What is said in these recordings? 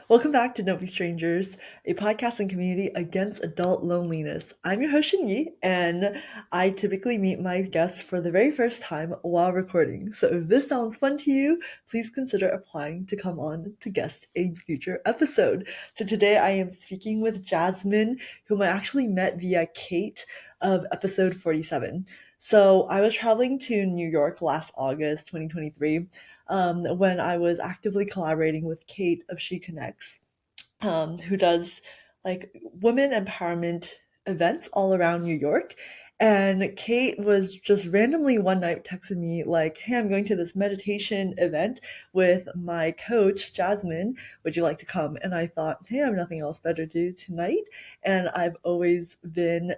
Welcome back to Don't Be Strangers, a podcasting community against adult loneliness. I'm your host Xinyi, and I typically meet my guests for the very first time while recording. So if this sounds fun to you, please consider applying to come on to guest a future episode. So today I am speaking with Jasmine, whom I actually met via Kate of episode 47. So I was traveling to New York last August 2023 when I was actively collaborating with Kate of She Connects, who does like women empowerment events all around New York. And Kate was just randomly one night texting me, like, hey, I'm going to this meditation event with my coach, Jasmine. Would you like to come? And I thought, hey, I have nothing else better to do tonight. And I've always been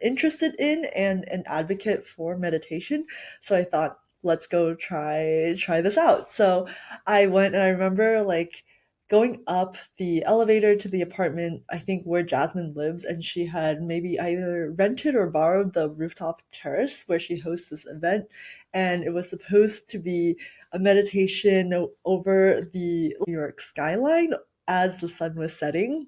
interested in and an advocate for meditation. So I thought, let's go try this out. So I went and I remember like going up the elevator to the apartment, I think where Jasmine lives, and she had maybe either rented or borrowed the rooftop terrace where she hosts this event. And it was supposed to be a meditation over the New York skyline as the sun was setting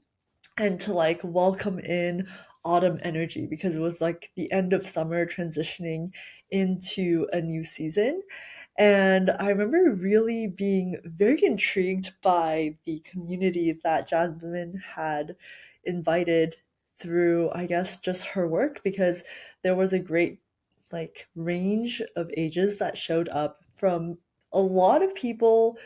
and to like welcome in autumn energy because it was like the end of summer transitioning into a new season. And I remember really being very intrigued by the community that Jasmine had invited through, I guess, just her work because there was a great like range of ages that showed up from a lot of people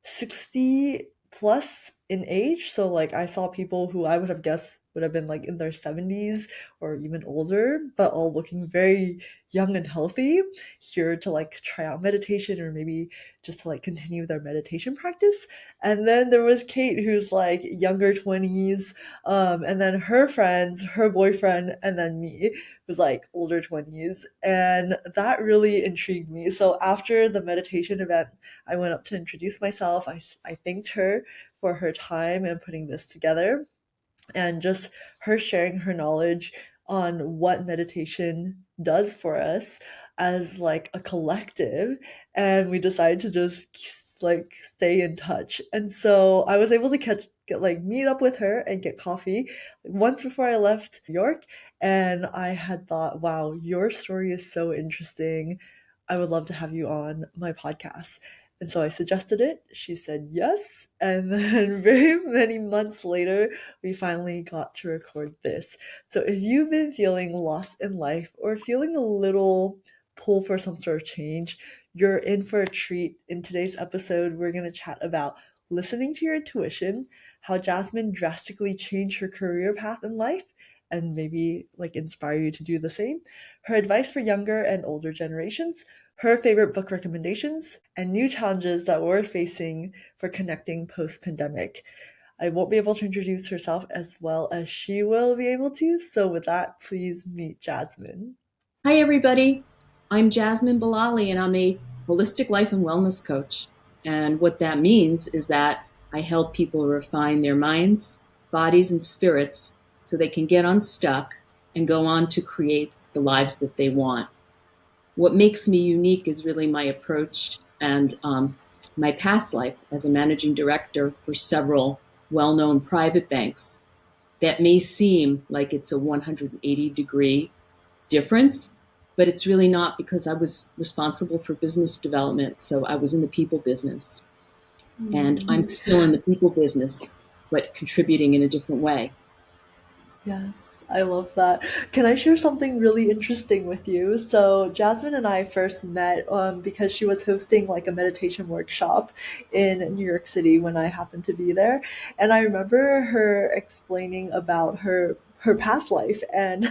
60 plus in age. So like I saw people who I would have guessed would have been like in their 70s or even older, but all looking very young and healthy here to like try out meditation or maybe just to like continue their meditation practice. And then there was Kate who's like younger 20s, and then her friends, her boyfriend, and then me was like older 20s. And that really intrigued me. So after the meditation event, I went up to introduce myself. I thanked her for her time and putting this together and just her sharing her knowledge on what meditation does for us as like a collective, and we decided to just like stay in touch. And so I was able to get like meet up with her and get coffee once before I left New York. And I had thought, wow, your story is so interesting, I would love to have you on my podcast. And so I suggested it. She said yes. And then, very many months later, we finally got to record this. So, if you've been feeling lost in life or feeling a little pull for some sort of change, you're in for a treat. In today's episode, we're going to chat about listening to your intuition, how Jasmine drastically changed her career path in life, and maybe like inspire you to do the same, her advice for younger and older generations, her favorite book recommendations, and new challenges that we're facing for connecting post pandemic. I won't be able to introduce herself as well as she will be able to, so with that, please meet Jasmine. Hi, everybody. I'm Jasmine Bilali, and I'm a holistic life and wellness coach. And what that means is that I help people refine their minds, bodies, and spirits so they can get unstuck and go on to create the lives that they want. What makes me unique is really my approach and my past life as a managing director for several well known private banks. That may seem like it's a 180-degree difference, but it's really not because I was responsible for business development. So I was in the people business and I'm Mm, still in the people business, but contributing in a different way. yes, I love that. Can I share something really interesting with you? So, Jasmine and I first met because she was hosting like a meditation workshop in New York City when I happened to be there. And I remember her explaining about her past life and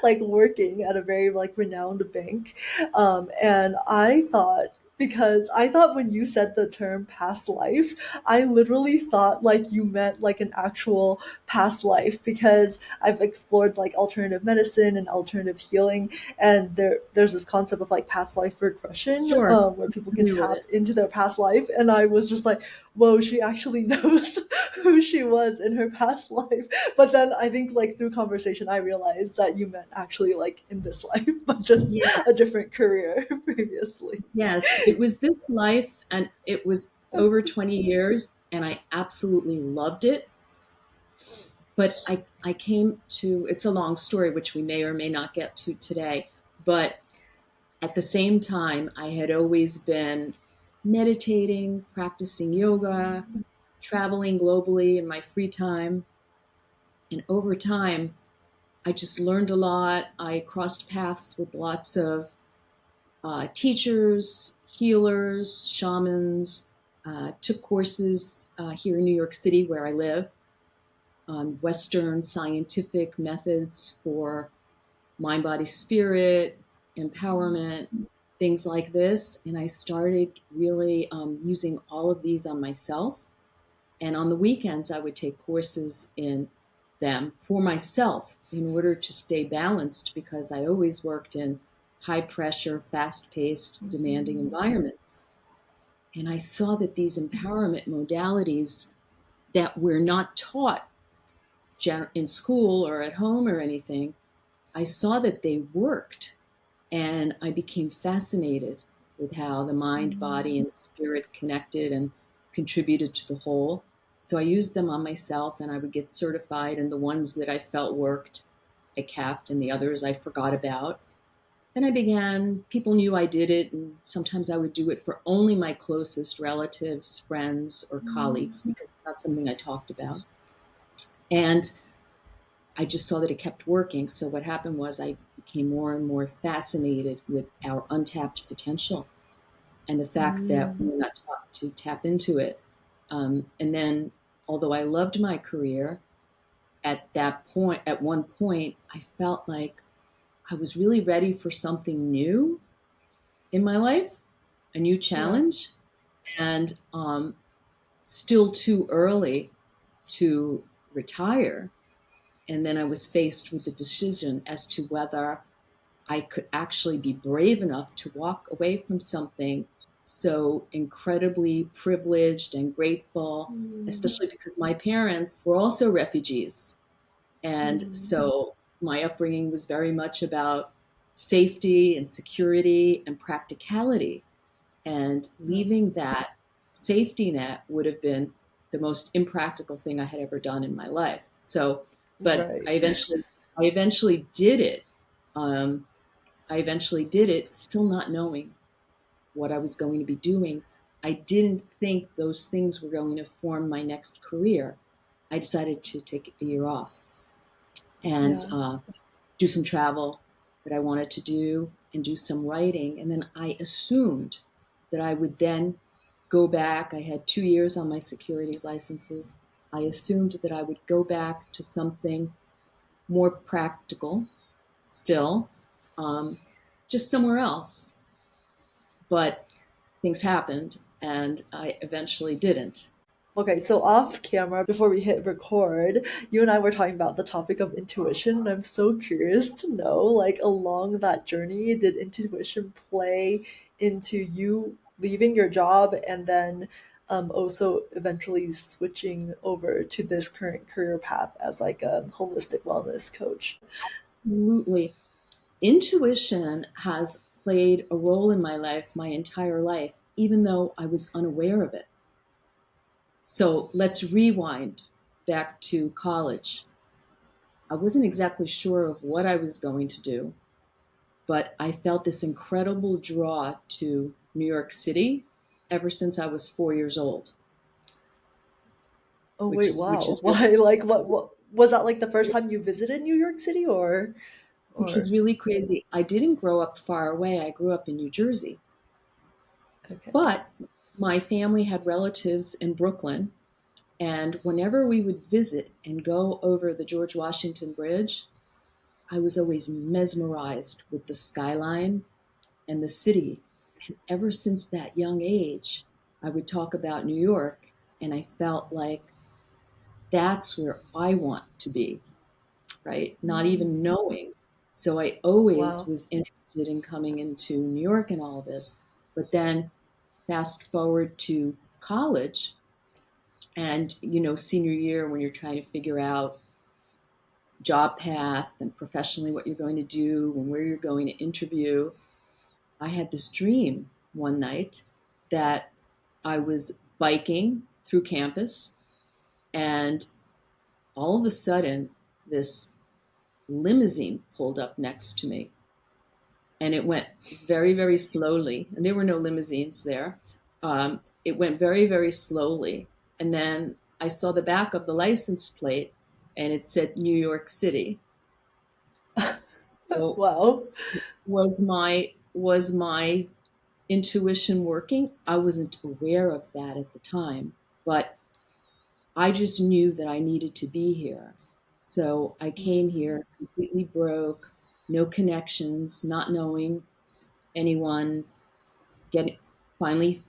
like working at a very like renowned bank. And I thought, because I thought when you said the term past life, I literally thought like you meant like an actual past life because I've explored like alternative medicine and alternative healing, and there's this concept of like past life regression, Sure, where I'm people can familiar with tap it. into their past life, and I was just like, whoa, she actually knows who she was in her past life. But then I think like through conversation, I realized that you meant actually like in this life, but just Yeah, a different career previously. yes, it was this life and it was over 20 years. and I absolutely loved it. But I came to, it's a long story, which we may or may not get to today. But at the same time, I had always been meditating, practicing yoga, traveling globally in my free time. And over time, I just learned a lot. I crossed paths with lots of teachers, healers, shamans, took courses here in New York City, where I live, on Western scientific methods for mind, body, spirit, empowerment, things like this. And I started really using all of these on myself. And on the weekends, I would take courses in them for myself in order to stay balanced, because I always worked in high pressure, fast paced, demanding environments. And I saw that these empowerment modalities that we're not taught in school or at home or anything, I saw that they worked. And I became fascinated with how the mind, body, and spirit connected and contributed to the whole. So I used them on myself, and I would get certified. And the ones that I felt worked, I kept, and the others I forgot about. Then I began, people knew I did it, and sometimes I would do it for only my closest relatives, friends, or colleagues, because it's not something I talked about. And I just saw that it kept working. So what happened was I became more and more fascinated with our untapped potential and the fact that Mm, we're not taught to tap into it. And then, although I loved my career, at one point, I felt like I was really ready for something new in my life, a new yeah, challenge, and still too early to retire. And then I was faced with the decision as to whether I could actually be brave enough to walk away from something so incredibly privileged and grateful, especially because my parents were also refugees. And so my upbringing was very much about safety and security and practicality. And leaving that safety net would have been the most impractical thing I had ever done in my life. So, but right. I eventually did it. Um, I eventually did it, still not knowing what I was going to be doing. I didn't think those things were going to form my next career. I decided to take a year off and Yeah. do some travel that I wanted to do and do some writing. And then I assumed that I would then go back. I had 2 years on my securities licenses. I assumed that I would go back to something more practical still, um, just somewhere else. But things happened, and I eventually didn't. Okay, so off camera, before we hit record, you and I were talking about the topic of intuition, and I'm so curious to know, like, along that journey, did intuition play into you leaving your job and then also eventually switching over to this current career path as like a holistic wellness coach? Absolutely. Intuition has played a role in my life my entire life, even though I was unaware of it. So let's rewind back to college. I wasn't exactly sure of what I was going to do, but I felt this incredible draw to New York City ever since I was 4 years old, Oh which wait, is which wow. is really Why? Like, what was that like the first time you visited New York City, which was or really crazy. I didn't grow up far away. I grew up in New Jersey, okay. but my family had relatives in Brooklyn. And whenever we would visit and go over the George Washington Bridge, I was always mesmerized with the skyline and the city. And ever since that young age, I would talk about New York, and I felt like that's where I want to be, right? Not even knowing. So I always Wow. was interested in coming into New York and all of this. But then fast forward to college and, senior year, when you're trying to figure out job path and professionally what you're going to do and where you're going to interview, I had this dream one night that I was biking through campus, and all of a sudden, this limousine pulled up next to me, and it went very, very slowly. And there were no limousines there. It went very, very slowly. And then I saw the back of the license plate, and it said New York City. So Wow. was my intuition working? I wasn't aware of that at the time, but I just knew that I needed to be here. So I came Mm. here completely broke, no connections, not knowing anyone, getting finally,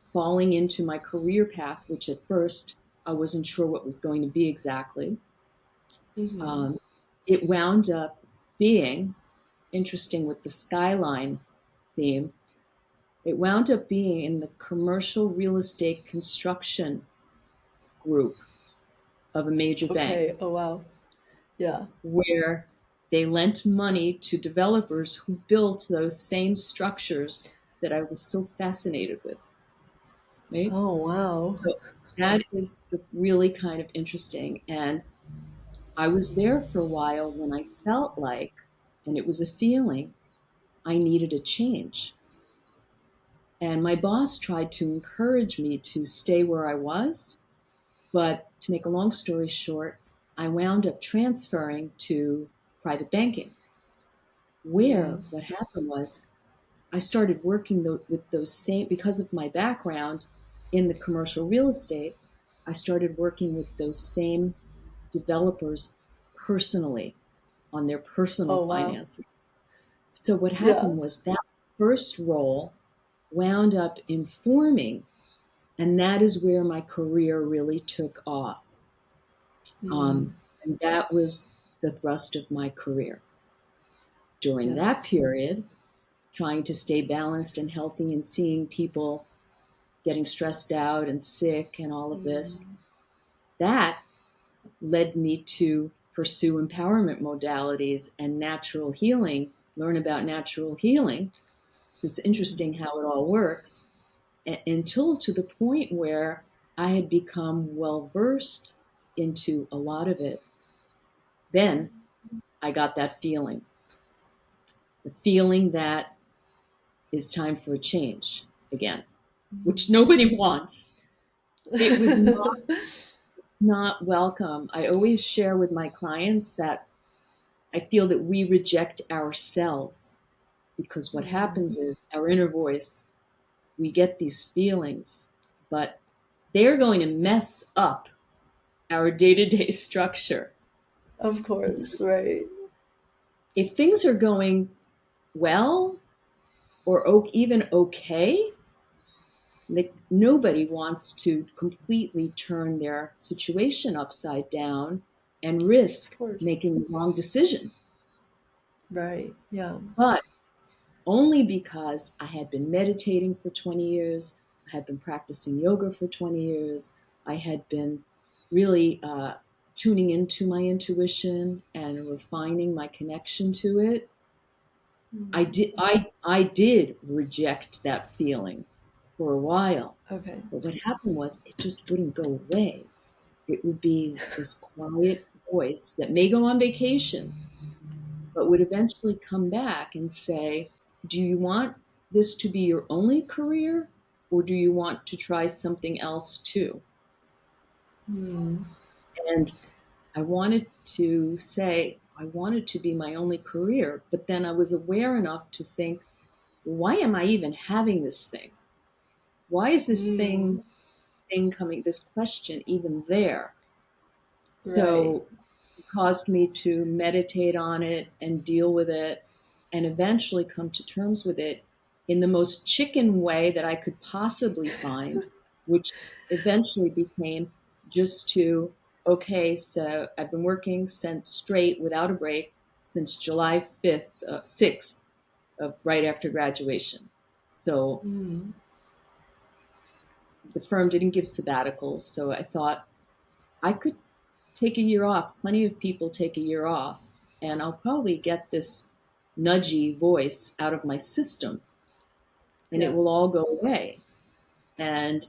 falling into my career path, which at first I wasn't sure what was going to be exactly. Mhm. Um, it wound up being interesting with the skyline theme. It wound up being in the commercial real estate construction group of a major bank, Okay. Oh, wow. Yeah. where they lent money to developers who built those same structures that I was so fascinated with, right? Oh, wow. So that is really kind of interesting. And I was there for a while when I felt like, and it was a feeling, I needed a change. And my boss tried to encourage me to stay where I was. But to make a long story short, I wound up transferring to private banking, where Mm. what happened was I started working with those same, because of my background in the commercial real estate, I started working with those same developers personally on their personal Oh, wow. finances. So what Yeah. happened was that first role wound up informing, and that is where my career really took off. Mm. And that was the thrust of my career. During that Yes. period, trying to stay balanced and healthy and seeing people getting stressed out and sick and all of this, Mm. that led me to pursue empowerment modalities and natural healing, learn about natural healing. So it's Mhm. interesting how it all works until to the point where I had become well versed into a lot of it. Then I got that feeling, the feeling that it's time for a change again, which nobody wants. It was not welcome. I always share with my clients that I feel that we reject ourselves because what Mm. happens is our inner voice, we get these feelings, but they're going to mess up our day to day structure. Of course, right. If things are going well or even okay, like nobody wants to completely turn their situation upside down and Of risk course. making the wrong decision. Right. Yeah. But only because I had been meditating for 20 years, I had been practicing yoga for 20 years, I had been really tuning into my intuition and refining my connection to it. Mm. I did reject that feeling for a while. Okay. But what happened was it just wouldn't go away. It would be this quiet voice that may go on vacation, but would eventually come back and say, do you want this to be your only career, or do you want to try something else too? Mm. And I wanted to say, I wanted to be my only career, but then I was aware enough to think, why am I even having this thing? Why is this Mm. thing coming, this question even there? Right. So it caused me to meditate on it and deal with it and eventually come to terms with it in the most chicken way that I could possibly find, which eventually became just to, okay, so I've been working since straight without a break since July 5th, 6th of right after graduation. So Mm. the firm didn't give sabbaticals. So I thought I could take a year off. Plenty of people take a year off, and I'll probably get this nudgy voice out of my system, and it Yeah. will all go away. And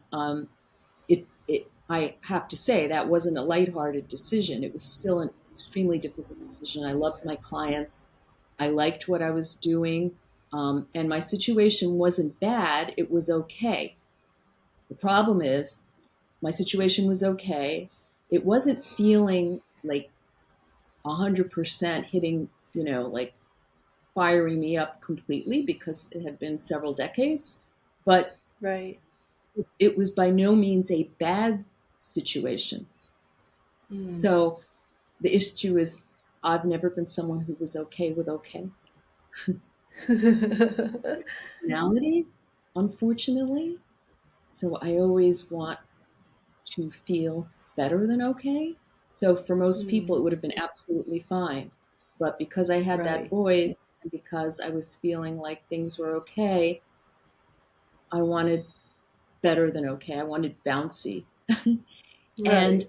I have to say that wasn't a lighthearted decision. It was still an extremely difficult decision. I loved my clients. I liked what I was doing. And my situation wasn't bad. It was okay. The problem is, my situation was okay. It wasn't feeling like 100% hitting, like firing me up completely because it had been several decades. But Right. it was by no means a bad situation. Mm. So the issue is, I've never been someone who was okay with okay. Personality, unfortunately. So I always want to feel better than okay. So for most people, Mm. it would have been absolutely fine. But because I had that Right. voice and because I was feeling like things were okay, I wanted better than okay. I wanted bouncy. Right. And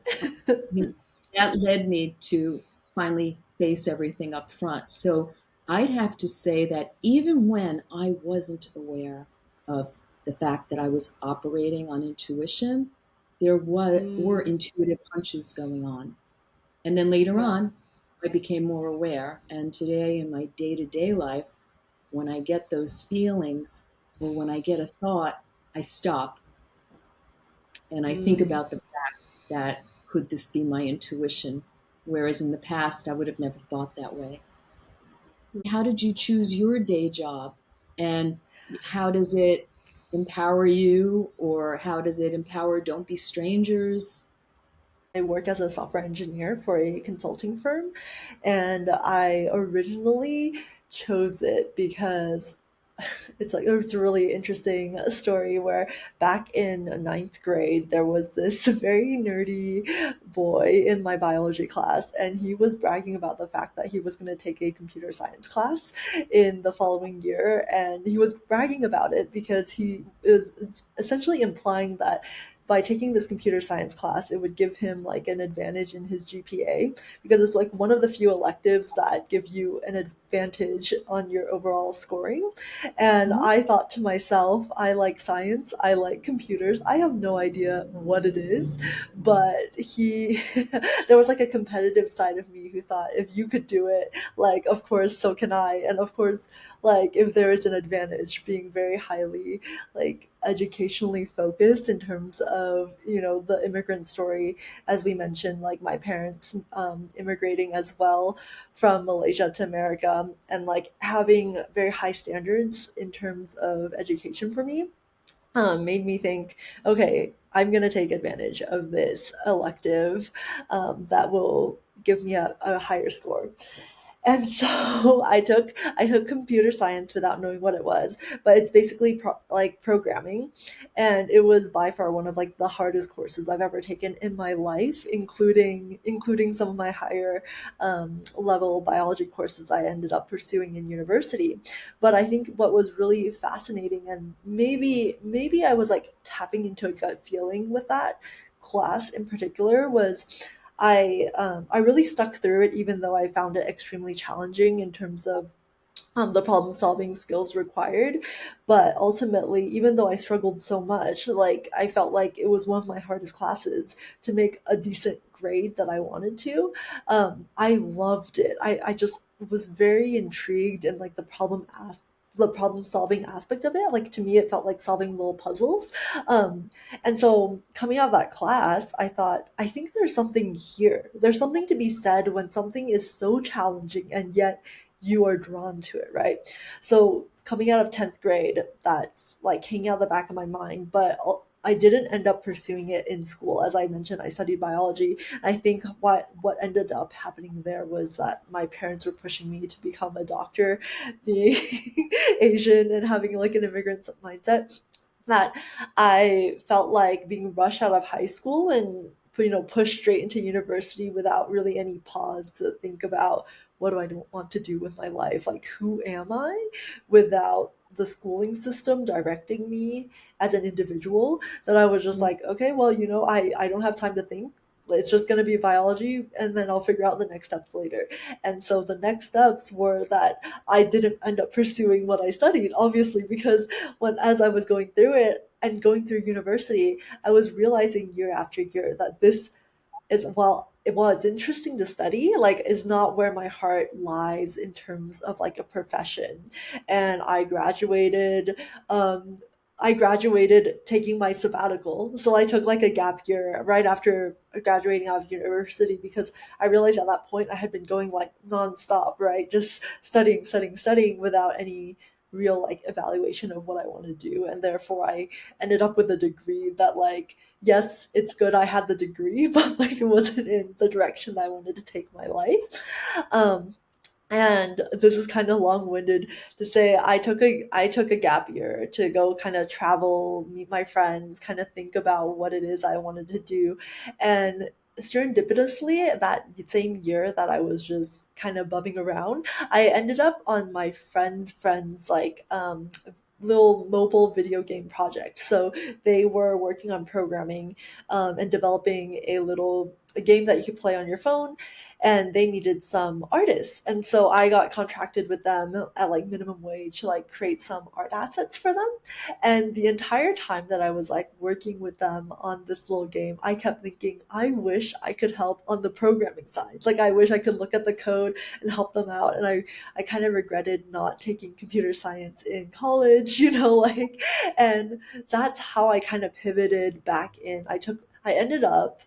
you know, that led me to finally face everything up front. So I'd have to say that even when I wasn't aware of the fact that I was operating on intuition, were Mm. intuitive hunches going on. And then later Yeah. on, I became more aware. And today, in my day to day life, when I get those feelings or when I get a thought, I stop and I think Mm. about the fact that could this be my intuition? Whereas in the past, I would have never thought that way. How did you choose your day job? And how does it empower you? Or how does it empower Don't Be Strangers? I work as a software engineer for a consulting firm, and I originally chose it because it's a really interesting story where back in ninth grade there was this very nerdy boy in my biology class, and he was bragging about the fact that he was going to take a computer science class in the following year, and he was bragging about it because he is essentially implying that by taking this computer science class, it would give him like an advantage in his GPA because it's like one of the few electives that give you an advantage on your overall scoring. And Mhm. I thought to myself, I like science, I like computers. I have no idea what it is, but there was like a competitive side of me who thought if you could do it, like, of course, so can I. And of course, like, if there is an advantage being very highly like educationally focused in terms of the immigrant story, as we mentioned, like my parents immigrating as well from Malaysia to America, and like having very high standards in terms of education for me, made me think, okay, I'm going to take advantage of this elective that will give me a higher score. And so I took computer science without knowing what it was, but it's basically like programming, and it was by far one of like the hardest courses I've ever taken in my life, including some of my higher level biology courses I ended up pursuing in university. But I think what was really fascinating, and maybe I was like tapping into a gut feeling with that class in particular, was I really stuck through it, even though I found it extremely challenging in terms of the problem solving skills required. But ultimately, even though I struggled so much, like I felt like it was one of my hardest classes to make a decent grade that I wanted to. I loved it. I just was very intrigued in like the problem solving aspect of it. Like to me, it felt like solving little puzzles. And so coming out of that class, I thought, I think there's something here. There's something to be said when something is so challenging and yet you are drawn to it, right? So coming out of 10th grade, that's like hanging out the back of my mind, but I didn't end up pursuing it in school. As I mentioned, I studied biology. I think what ended up happening there was that my parents were pushing me to become a doctor, being Asian and having like an immigrant mindset, that I felt like being rushed out of high school and pushed straight into university without really any pause to think about what do I want to do with my life? Like, who am I without the schooling system directing me as an individual? That I was just like, okay, well, I don't have time to think. It's just going to be biology, and then I'll figure out the next steps later. And so the next steps were that I didn't end up pursuing what I studied, obviously, because as I was going through it, and going through university, I was realizing year after year that this is, while it's interesting to study, like is not where my heart lies in terms of like a profession. And um I graduated taking my sabbatical. So I took like a gap year right after graduating out of university, because I realized at that point I had been going like nonstop, right? Just studying, studying, studying without any real like evaluation of what I want to do. And therefore I ended up with a degree that, like, yes, it's good I had the degree, but like it wasn't in the direction that I wanted to take my life. And this is kind of long-winded to say I took a gap year to go kind of travel, meet my friends, kind of think about what it is I wanted to do. And serendipitously, that same year that I was just kind of bumming around, I ended up on my friend's like little mobile video game project. So they were working on programming and developing a game that you could play on your phone, and they needed some artists. And so I got contracted with them at like minimum wage to like create some art assets for them. And the entire time that I was like working with them on this little game, I kept thinking, I wish I could help on the programming side. Like I wish I could look at the code and help them out. And I kind of regretted not taking computer science in college, like, and that's how I kind of pivoted back in. I ended up,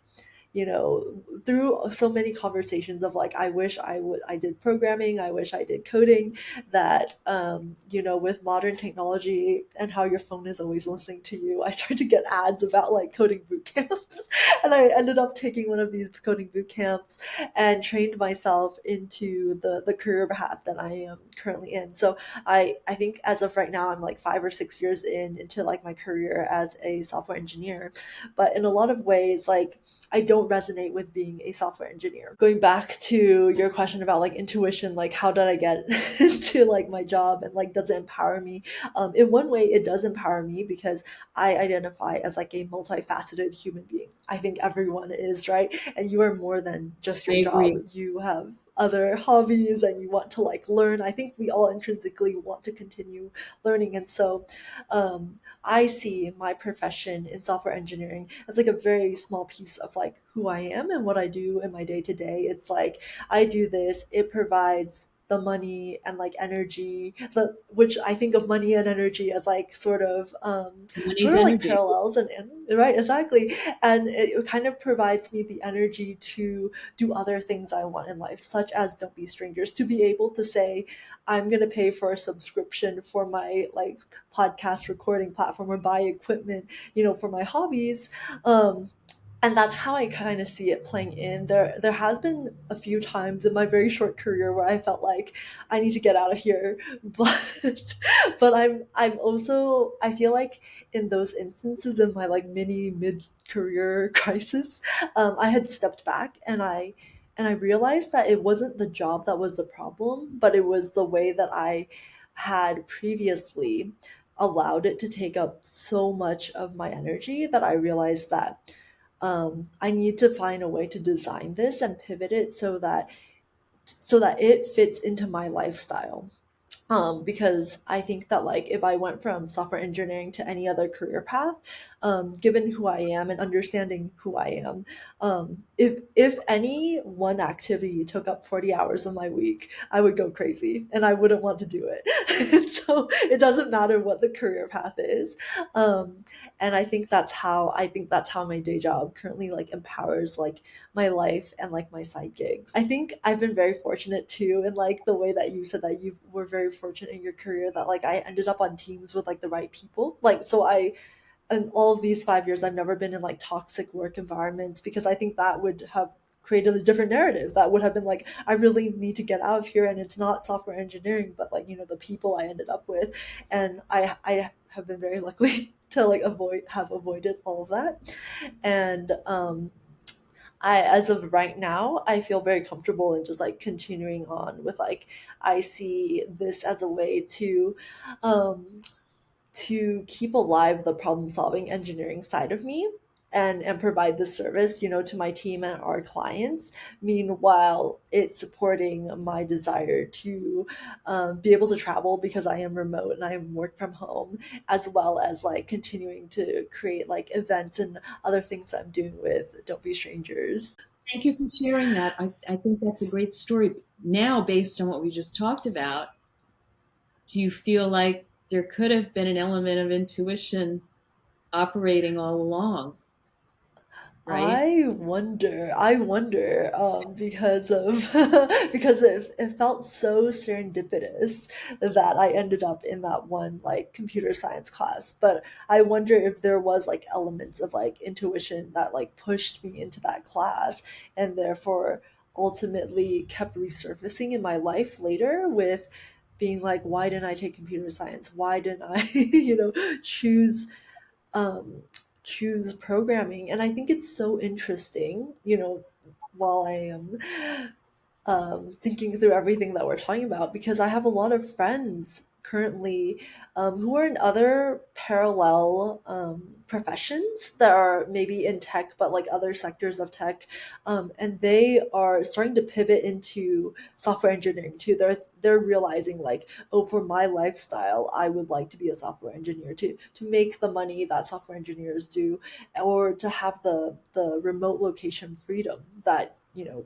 through so many conversations of like, I wish I did programming, I wish I did coding, that with modern technology and how your phone is always listening to you, I started to get ads about like coding boot camps. And I ended up taking one of these coding boot camps and trained myself into the career path that I am currently in. So I think as of right now, I'm like 5 or 6 years into like my career as a software engineer. But in a lot of ways, like, I don't resonate with being a software engineer. Going back to your question about like intuition, like how did I get into like my job, and like does it empower me? In one way, it does empower me because I identify as like a multifaceted human being. I think everyone is, right? And you are more than just I your job. agree. You have other hobbies and you want to like learn. I think we all intrinsically want to continue learning. And so I see my profession in software engineering as like a very small piece of like who I am and what I do in my day to day. It's like I do this, it provides the money and like energy, which I think of money and energy as like Money's sort of like energy. parallels, and right, exactly. And it kind of provides me the energy to do other things I want in life, such as don't be strangers, to be able to say I'm going to pay for a subscription for my like podcast recording platform, or buy equipment, for my hobbies. um and that's how I kind of see it playing in. There has been a few times in my very short career where I felt like I need to get out of here, but I'm also, I feel like in those instances in my like mid career crisis, I had stepped back, and I realized that it wasn't the job that was the problem, but it was the way that I had previously allowed it to take up so much of my energy, that I realized that I need to find a way to design this and pivot it so that it fits into my lifestyle. Because I think that like if I went from software engineering to any other career path, given who I am and understanding who I am, if any one activity took up 40 hours of my week, I would go crazy and I wouldn't want to do it. So it doesn't matter what the career path is. Um, and I think that's how my day job currently like empowers like my life and like my side gigs. I think I've been very fortunate too, in like the way that you said that you were very fortunate in your career, that like I ended up on teams with like the right people. Like, so in all of these 5 years, I've never been in like toxic work environments, because I think that would have created a different narrative that would have been like, I really need to get out of here, and it's not software engineering, but like, the people I ended up with. And I have been very lucky to like avoided all of that. And as of right now, I feel very comfortable in just like continuing on with like, I see this as a way um to keep alive the problem solving engineering side of me. and provide this service, to my team and our clients. Meanwhile, it's supporting my desire to be able to travel because I am remote and I work from home, as well as like continuing to create like events and other things I'm doing with Don't Be Strangers. Thank you for sharing that. I think that's a great story. Now, based on what we just talked about, do you feel like there could have been an element of intuition operating all along, right? I wonder, because of because it felt so serendipitous that I ended up in that one like computer science class. But I wonder if there was like elements of like intuition that like pushed me into that class and therefore ultimately kept resurfacing in my life later with being like, why didn't I take computer science? Why didn't I, choose um, choose programming. And I think it's so interesting, while I am thinking through everything that we're talking about, because I have a lot of friends currently who are in other parallel professions that are maybe in tech, but like other sectors of tech, and they are starting to pivot into software engineering too. They're realizing like, oh, for my lifestyle, I would like to be a software engineer to make the money that software engineers do, or to have the remote location freedom that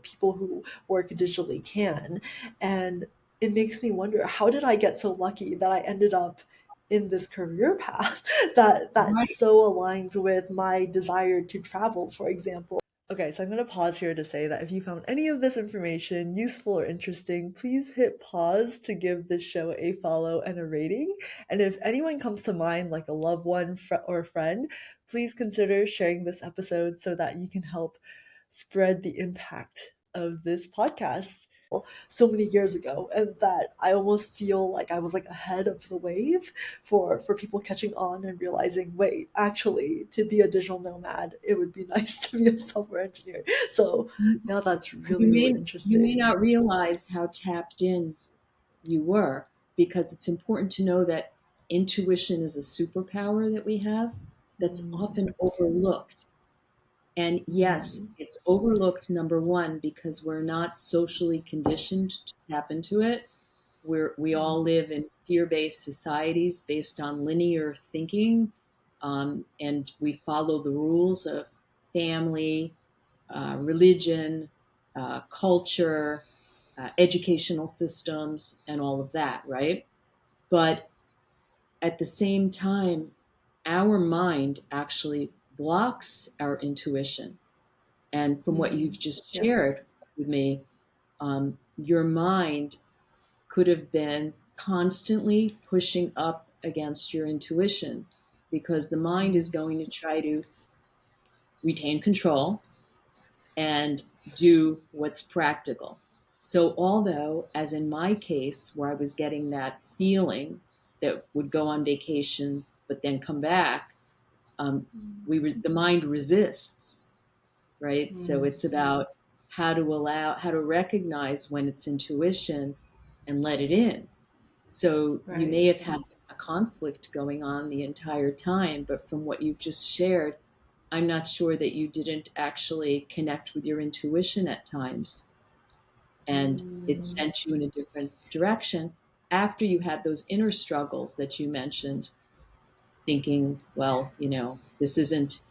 people who work digitally can. And it makes me wonder, how did I get so lucky that I ended up in this career path that Right. so aligns with my desire to travel, for example. Okay, so I'm going to pause here to say that if you found any of this information useful or interesting, please hit pause to give this show a follow and a rating. And if anyone comes to mind, like a loved one or friend, please consider sharing this episode so that you can help spread the impact of this podcast so many years ago, and that I almost feel like I was like ahead of the wave for people catching on and realizing, wait, actually, to be a digital nomad, it would be nice to be a software engineer. So yeah, that's You really may you may interesting. not realize how tapped in you were, because it's important to know that intuition is a superpower that we have that's Mm, often overlooked. And yes, mm, it's overlooked, number one, because we're not socially conditioned to tap into it. We all mm, live in fear-based societies based on linear thinking, and we follow the rules of family, religion, culture, educational systems, and all of that, right? But at the same time, our mind actually blocks our intuition. And from what mm. you've just Yes. shared with me, your mind could have been constantly pushing up against your intuition, because the mind is Mm, going to try to retain control and do what's practical. So, although, as in my case, where I was getting that feeling that would go on vacation but then come back, um, the mind resists, right? So mm, it's about how to recognize when it's intuition and let it in. So you may right. have had a conflict going on the entire time, but from what you've just shared, I'm not sure that you didn't actually connect with your intuition at times, and it Mm, sent you in a different direction after you had those inner struggles that you mentioned, thinking, well, this isn't,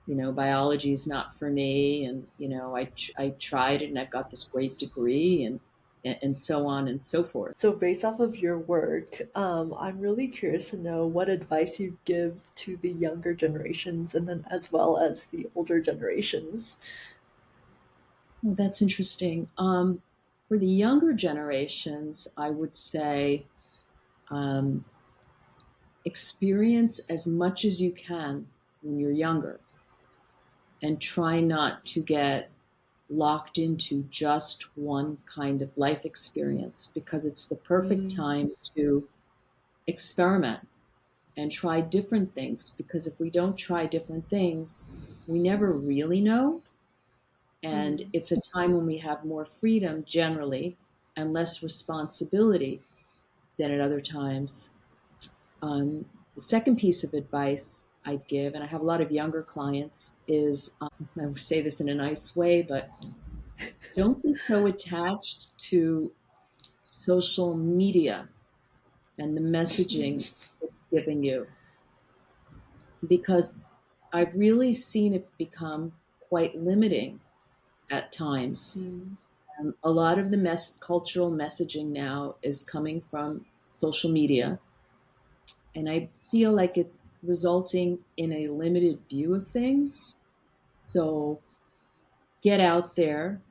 biology is not for me, and I tried it and I've got this great degree, and so on and so forth. So, based off of your work, I'm really curious to know what advice you give to the younger generations and then as well as the older generations. Well, that's interesting. For the younger generations, I would say um, experience as much as you can when you're younger, and try not to get locked into just one kind of life experience, because it's the perfect Mm, time to experiment and try different things. Because if we don't try different things, we never really know. And mm, it's a time when we have more freedom generally and less responsibility than at other times. Um, The second piece of advice I'd give, and I have a lot of younger clients, is I say this in a nice way, but don't be so attached to social media and the messaging it's giving you, because I've really seen it become quite limiting at times. Mm, A lot of the cultural messaging now is coming from social media, and I feel like it's resulting in a limited view of things. So get out there,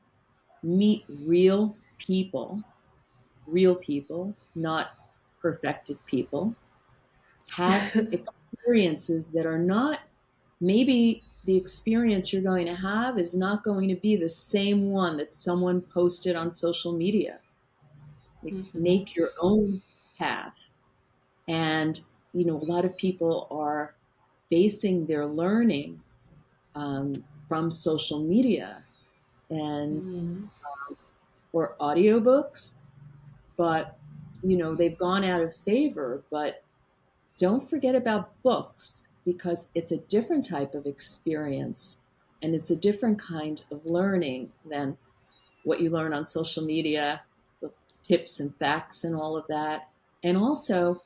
meet real people, not perfected people. Have experiences that are not, maybe the experience you're going to have is not going to be the same one that someone posted on social media. Like, mhm, make your own path. And, a lot of people are basing their learning from social media and mm, or audiobooks, but they've gone out of favor. But don't forget about books, because it's a different type of experience and it's a different kind of learning than what you learn on social media, the tips and facts and all of that. And also,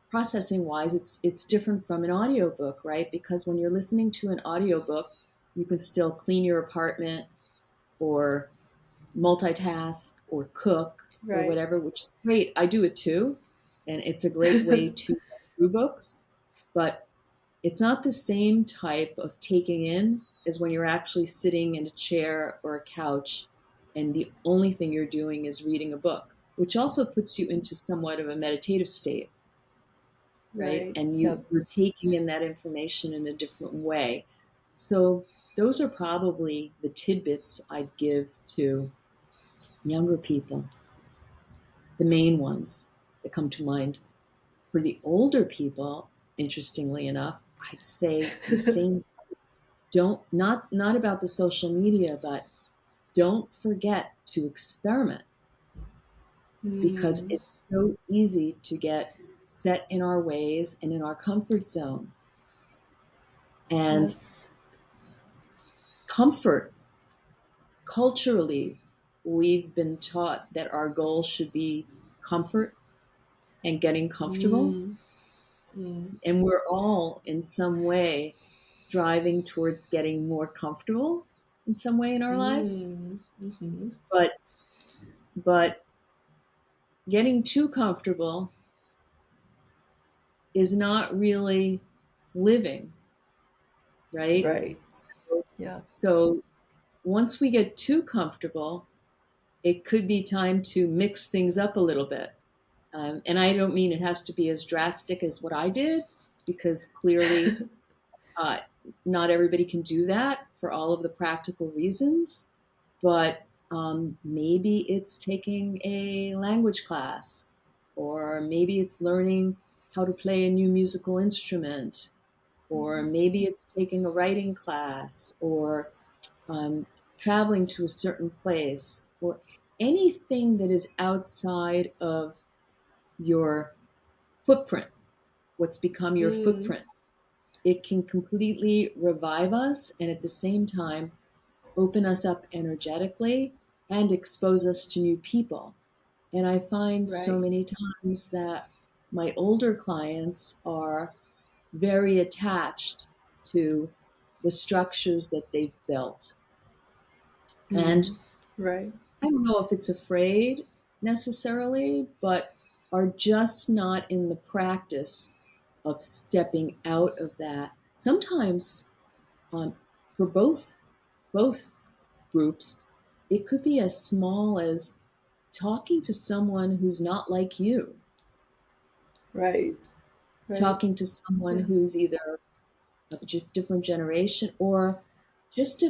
processing wise, it's different from an audiobook, right? Because when you're listening to an audiobook, you can still clean your apartment or multitask or cook or right, whatever, which is great. I do it too. And it's a great way to get through books, but it's not the same type of taking in as when you're actually sitting in a chair or a couch and the only thing you're doing is reading a book, which also puts you into somewhat of a meditative state, right? right, And yep. you're taking in that information in a different way. So those are probably the tidbits I'd give to younger people, the main ones that come to mind. For the older people, interestingly enough, I'd say the same. Don't, not about the social media, but don't forget to experiment, because Mm, it's so easy to get set in our ways and in our comfort zone. And yes. comfort, culturally, we've been taught that our goal should be comfort and getting comfortable. Mm, mm, And we're all in some way striving towards getting more comfortable in some way in our lives. mm, mhm, But but getting too comfortable is not really living, right? right, So, yeah. so once we get too comfortable, it could be time to mix things up a little bit. And I don't mean it has to be as drastic as what I did, because clearly uh, not everybody can do that for all of the practical reasons. But maybe it's taking a language class, or maybe it's learning how to play a new musical instrument, or maybe it's taking a writing class, or um, traveling to a certain place, or anything that is outside of your footprint, what's become your Mm, footprint. It can completely revive us and at the same time open us up energetically and expose us to new people. And I find so right. many times that my older clients are very attached to the structures that they've built. And Mm, right. I don't know if it's afraid necessarily, but are just not in the practice of stepping out of that. Sometimes, um, for both groups, it could be as small as talking to someone who's not like you, Right. Right. talking to someone Yeah. who's either of a different generation, or just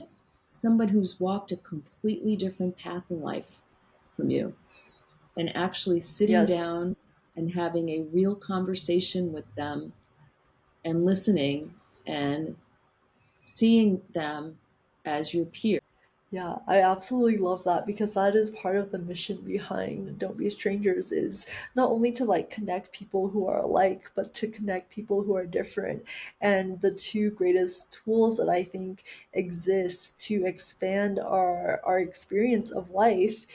someone who's walked a completely different path in life from you, and actually sitting Yes. down and having a real conversation with them and listening and seeing them as your peer. Yeah, I absolutely love that because that is part of the mission behind Don't Be Strangers is not only to like connect people who are alike, but to connect people who are different. And the two greatest tools that I think exist to expand our experience of life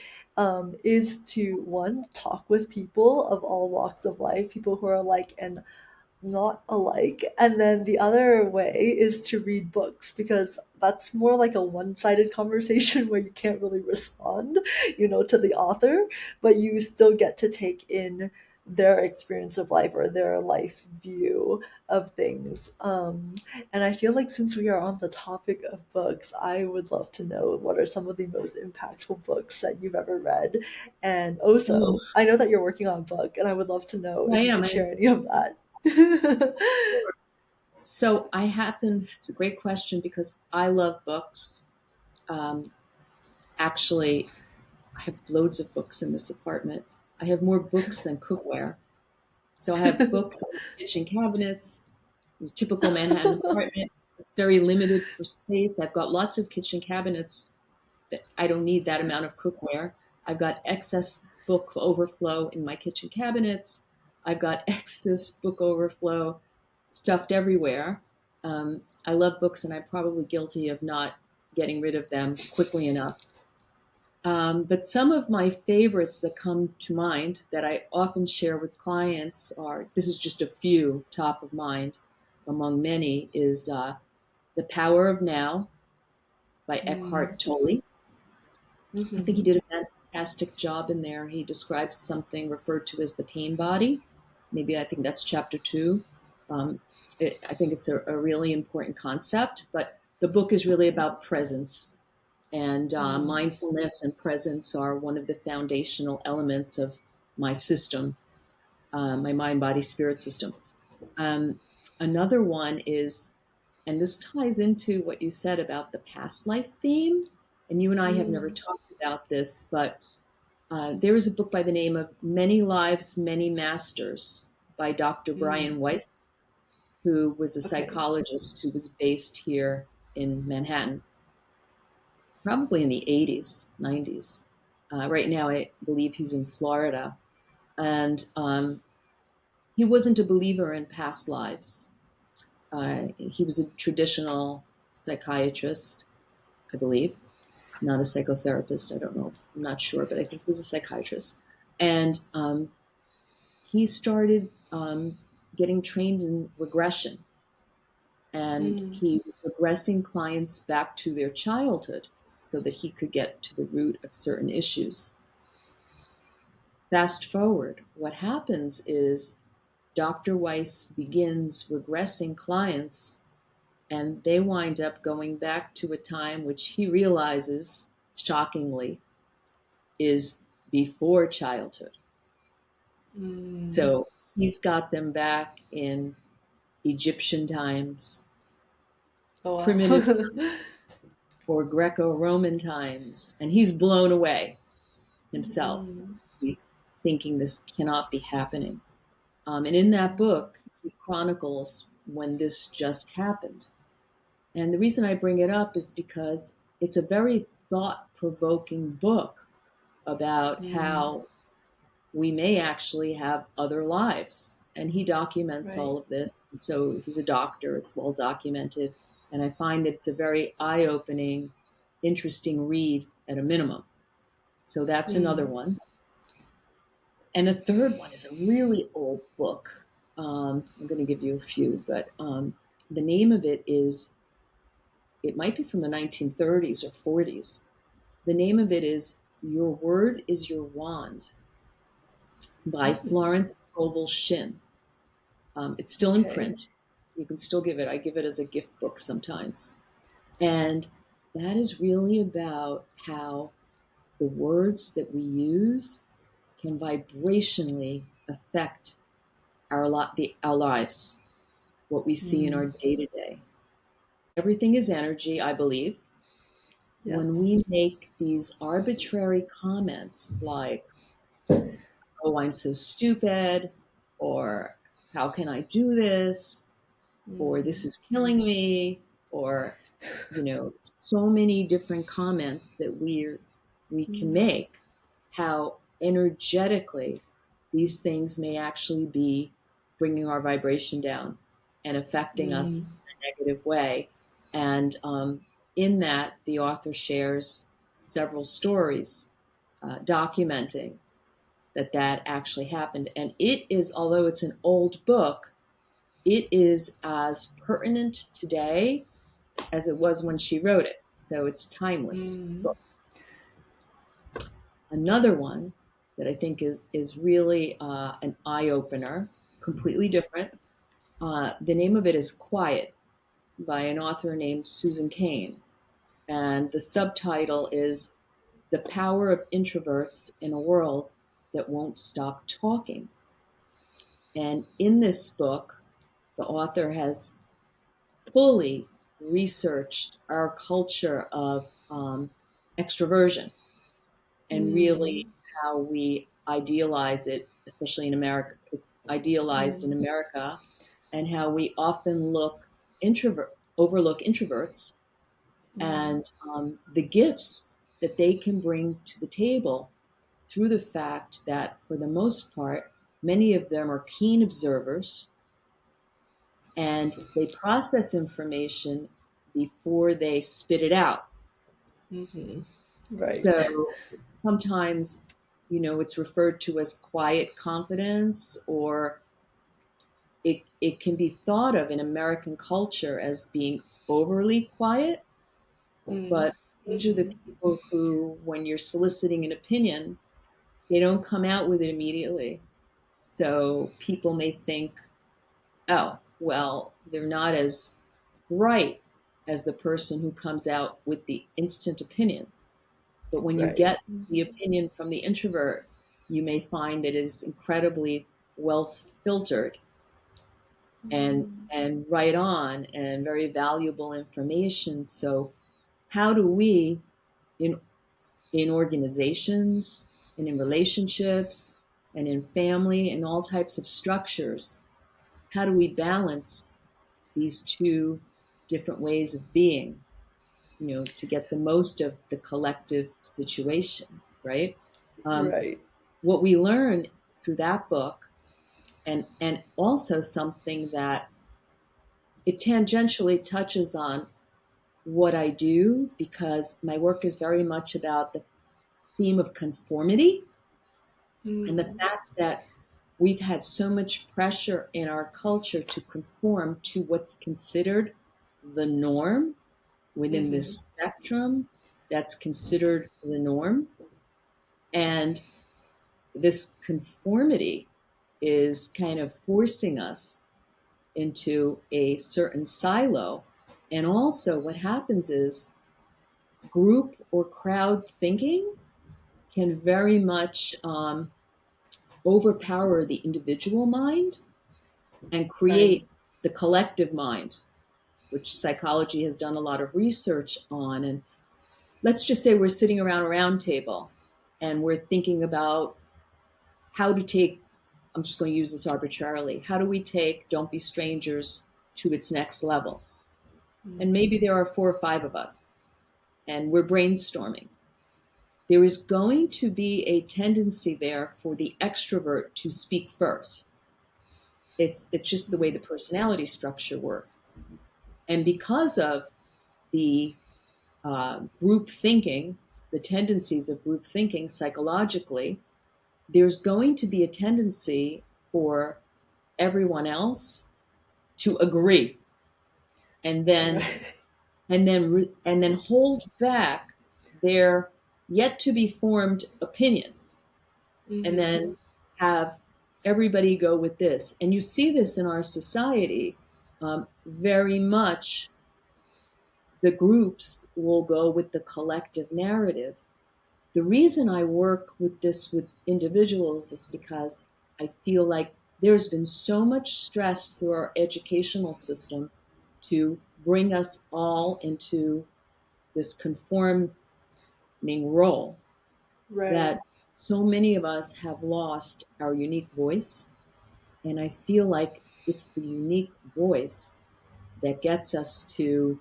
is to one, talk with people of all walks of life, people who are alike and not alike. And then the other way is to read books because that's more like a one-sided conversation where you can't really respond, to the author, but you still get to take in their experience of life or their life view of things. And I feel like since we are on the topic of books, I would love to know what are some of the most impactful books that you've ever read. And Oh, also, I know that you're working on a book, and I would love to know I if you am. could share any of that. So I happen, it's a great question because I love books. Um, Actually, I have loads of books in this apartment. I have more books than cookware. So I have books in kitchen cabinets, this typical Manhattan apartment. It's very limited for space. I've got lots of kitchen cabinets, but I don't need that amount of cookware. I've got excess book overflow in my kitchen cabinets. I've got excess book overflow stuffed everywhere. I love books, and I'm probably guilty of not getting rid of them quickly enough. But some of my favorites that come to mind that I often share with clients are this is just a few top of mind among many is The Power of Now by Mm. Eckhart Tolle. I think he Mm-hmm. did a fantastic job in there. He describes something referred to as the pain body. Maybe I think that's chapter two. I think it's a really important concept, but the book is really about presence. And Mm. mindfulness and presence are one of the foundational elements of my system, my mind, body, spirit system. Um, Another one is, and this ties into what you said about the past life theme. And you and I have never Mm. talked about this, but there is a book by the name of Many Lives, Many Masters by Dr. Mm. Brian Weiss, who was a Okay. psychologist who was based here in Manhattan, probably in the 80s, 90s. Right now, I believe he's in Florida. And he wasn't a believer in past lives. He was a traditional psychiatrist, I believe, not a psychotherapist. I don't know. I'm not sure, but I think he was a psychiatrist. And he started getting trained in regression. And Mm. he was regressing clients back to their childhood so that he could get to the root of certain issues. Fast forward, what happens is Dr. Weiss begins regressing clients, and they wind up going back to a time which he realizes, shockingly, is before childhood. Mm. So he's got them back in Egyptian times, Oh primitive wow. or Greco Roman times, and he's blown away himself. Mm. He's thinking this cannot be happening. And in that book, he chronicles when this just happened. And the reason I bring it up is because it's a very thought provoking book about Mm. how we may actually have other lives. And he documents Right. all of this. And so he's a doctor, it's well documented. And I find that it's a very eye opening, interesting read at a minimum. So that's another Mm. one. And a third one is a really old book. I'm going to give you a few, but the name of it is, it might be from the 1930s or 40s. The name of it is Your Word is Your Wand by Mm. Florence Scovel Shinn. It's still in Okay. print. You can still give it. I give it as a gift book sometimes. And that is really about how the words that we use can vibrationally affect our lives, what we see in Mm. our day to day. Everything is energy, I believe. When Yes. we make these arbitrary comments like, oh, I'm so stupid, or how can I do this, or this Mm. is killing me, or so many different comments that we can Mm, make, how energetically these things may actually be bringing our vibration down and affecting us mm, in a negative way. And in that, the author shares several stories documenting that actually happened. And it is, although it's an old book, it is as pertinent today as it was when she wrote it. So it's timeless. mm, Another one that I think is really an eye opener, completely different. The name of it is Quiet by an author named Susan Cain. And the subtitle is The Power of Introverts in a World That Won't Stop Talking. And in this book, the author has fully researched our culture of extroversion and really mm, how we idealize it, especially in America. It's idealized in mm, America, and how we often overlook introverts mm, and the gifts that they can bring to the table through the fact that, for the most part, many of them are keen observers and they process information before they spit it out. mhm. Right, So sometimes, it's referred to as quiet confidence, or it can be thought of in American culture as being overly quiet. mm, But these are the mhm. people who, when you're soliciting an opinion, they don't come out with it immediately. So people may think, oh, well, they're not as bright as the person who comes out with the instant opinion. But when you Right, get the opinion from the introvert, you may find that it is incredibly well filtered and right on and very valuable information. So how do we in in organizations and in relationships and in family and all types of structures, how do we balance these two different ways of being, to get the most of the collective situation, right? Um, right, what we learn through that book, and also something that it tangentially touches on what I do, because my work is very much about the theme of conformity and the mm, fact that we've had so much pressure in our culture to conform to what's considered the norm within mhm. this spectrum that's considered the norm. And this conformity is kind of forcing us into a certain silo. And also, what happens is group or crowd thinking can very much overpower the individual mind and Right, create the collective mind, which psychology has done a lot of research on. And let's just say we're sitting around a round table and we're thinking about how to take, I'm just going to use this arbitrarily, how do we take Don't Be Strangers to its next level? And maybe there are four or five of us and we're brainstorming. There is going to be a tendency there for the extrovert to speak first. It's just the way the personality structure works. And because of the group thinking, the tendencies of group thinking psychologically, there's going to be a tendency for everyone else to agree and then right. and then hold back their yet to be formed opinion, and Mhm, then have everybody go with this. And you see this in our society very much. The groups will go with the collective narrative. The reason I work with this with individuals is because I feel like there's been so much stress through our educational system to bring us all into this conforming role, right, that so many of us have lost our unique voice. And I feel like it's the unique voice that gets us to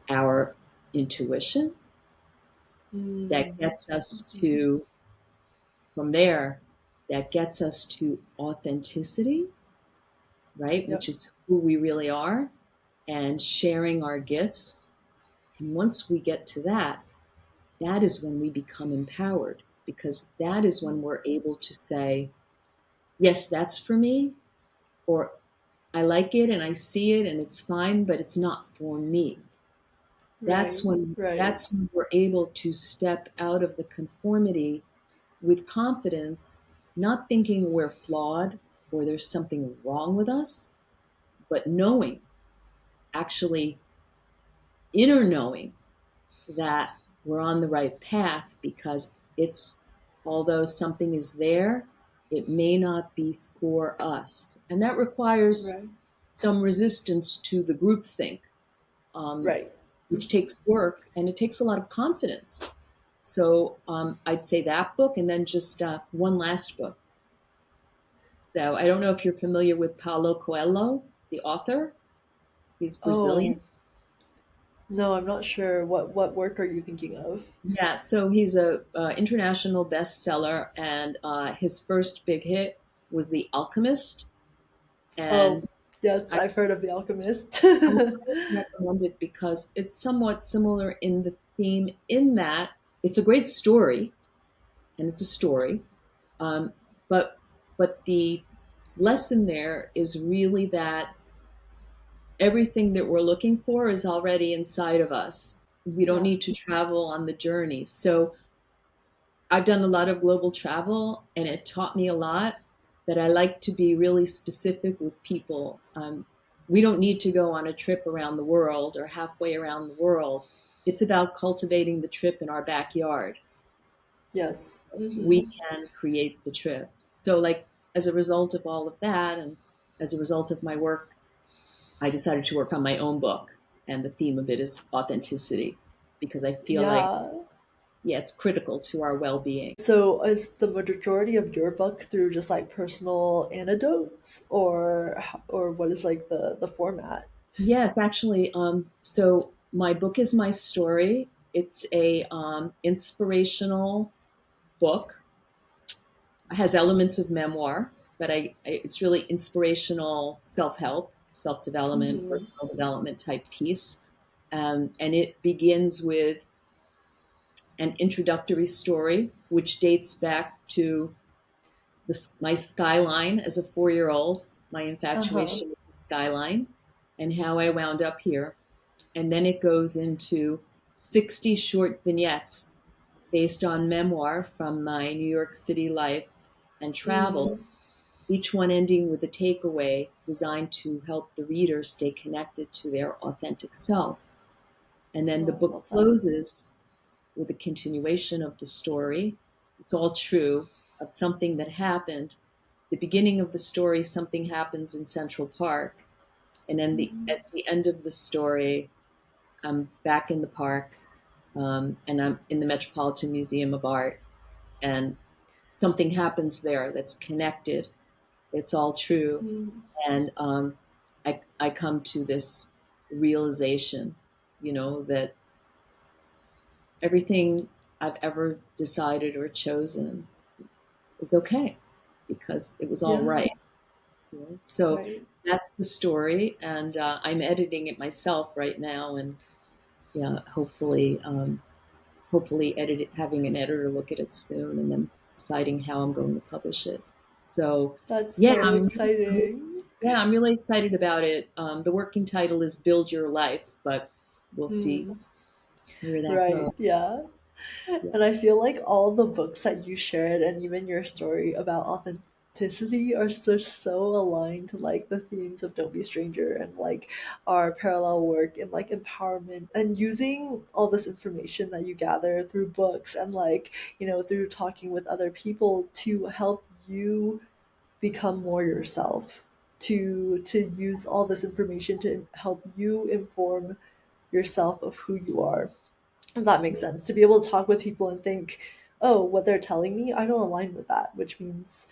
our intuition that Mm. gets us Mhm. to, from there, that gets us to authenticity, right? Yep. Which is who we really are, and sharing our gifts. And once we get to that, that is when we become empowered, because that is when we're able to say, yes, that's for me, or I like it and I see it and it's fine, but it's not for me. That's Right. when Right. that's when we're able to step out of the conformity with confidence, not thinking we're flawed or there's something wrong with us, but knowing, actually inner knowing, that we're on the right path, because it's, although something is there, it may not be for us. And that requires Right. some resistance to the groupthink, um, Right. which takes work and it takes a lot of confidence. So I'd say that book, and then just one last book. So I don't know if you're familiar with Paulo Coelho, the author. He's Brazilian. Oh, no, I'm not sure. What work are you thinking of? Yeah, so he's a international bestseller, and his first big hit was The Alchemist, Oh, and yes, I, I've heard of The Alchemist. I would recommend it because it's somewhat similar in the theme, in that it's a great story, and it's a story, um, but the lesson there is really that everything that we're looking for is already inside of us. We don't Yeah. need to travel on the journey. So I've done a lot of global travel, and it taught me a lot, that I like to be really specific with people. We don't need to go on a trip around the world or halfway around the world. It's about cultivating the trip in our backyard. Yes. We Mm-hmm. can create the trip. So, like, as a result of all of that, and as a result of my work, I decided to work on my own book. And the theme of it is authenticity, because I feel like, Yeah. yeah, it's critical to our well being. So is the majority of your book through just like personal anecdotes, or what is like the format? Yes, actually. So my book is my story. It's a inspirational book. It has elements of memoir, but it's really inspirational self help, self development, Mm-hmm. personal development type piece. And it begins with an introductory story, which dates back to my skyline as a 4 year old, my Uh-huh. infatuation with the skyline, and how I wound up here. And then it goes into 60 short vignettes based on memoir from my New York City life and Mm. travels, each one ending with a takeaway designed to help the reader stay connected to their authentic self. And then the Oh, I book love that. closes with a continuation of the story. It's all true, of something that happened. The beginning of the story, something happens in Central Park. And then at the end of the story, I'm back in the park, and I'm in the Metropolitan Museum of Art, and something happens there that's connected. It's all true, Mm. and I come to this realization, that everything I've ever decided or chosen is okay, because it was all Yeah. right. So Right. that's the story, and I'm editing it myself right now, and yeah, hopefully having an editor look at it soon, and then deciding how I'm going to publish it. So That's yeah, so exciting. I'm really excited about it. The working title is Build Your Life, but we'll see Mm. where that Right. goes. Yeah. Yeah. And I feel like all the books that you shared and even your story about authenticity are so aligned to like the themes of Don't Be Stranger and like our parallel work in like empowerment and using all this information that you gather through books and like, through talking with other people to help you become more yourself. To use all this information to help you inform yourself of who you are, if that makes sense. To be able to talk with people and think, oh, what they're telling me, I don't align with that, which means,